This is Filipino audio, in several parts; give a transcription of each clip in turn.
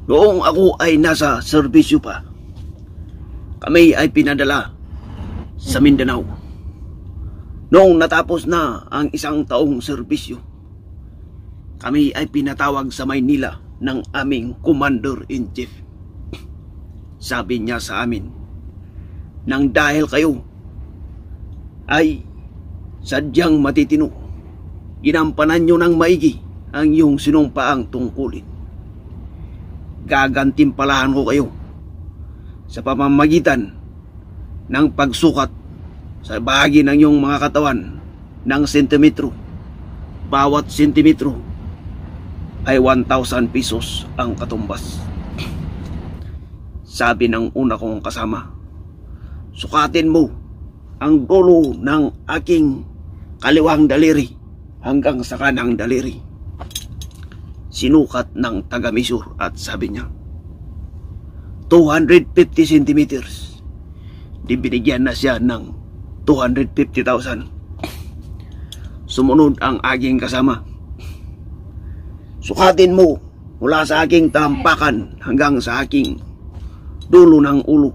Noong ako ay nasa serbisyo pa, kami ay pinadala sa Mindanao. Noong natapos na ang isang taong serbisyo, kami ay pinatawag sa Maynila ng aming Commander-in-Chief. Sabi niya sa amin, nang dahil kayo ay sadyang matitino, ginampanan nyo ng maigi ang iyong sinumpaang tungkulin. Gagantimpalahan ko kayo sa pamamagitan ng pagsukat sa bahagi ng iyong mga katawan ng sentimetro. Bawat sentimetro ay 1,000 pesos ang katumbas. Sabi ng una kong kasama, sukatin mo ang dulo ng aking kaliwang daliri hanggang sa kanang daliri. Sinukat ng taga-measure at sabi niya, 250 centimeters. Di binigyan na siya ng 250,000. Sumunod ang aking kasama. Sukatin mo mula sa aking tampakan hanggang sa aking dulo ng ulo.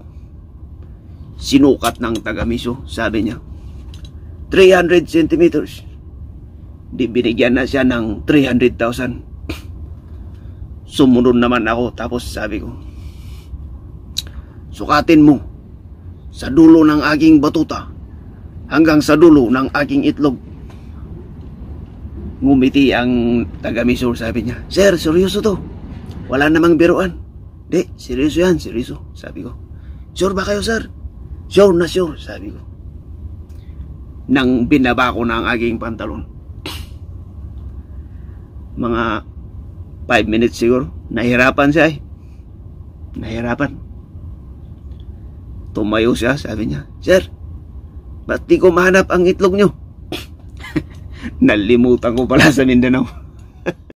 Sinukat ng taga-measure, sabi niya, 300 centimeters. Di binigyan na siya ng 300,000. Sumunod naman ako, tapos sabi ko, sukatin mo sa dulo ng aking batuta hanggang sa dulo ng aking itlog. Ngumiti ang taga-measure, sabi niya, sir, seryoso to, wala namang biruan. Di, seryoso yan, seryoso, sabi ko. Sure ba kayo, sir? Sure na sure, sabi ko. Nang binaba ko na ang aking pantalon, mga 5 minutes siguro, nahirapan siya eh. Nahirapan. Tumayo siya, sabi niya, sir, ba't di ko mahanap ang itlog nyo? Nalimutan ko pala sa Mindanao.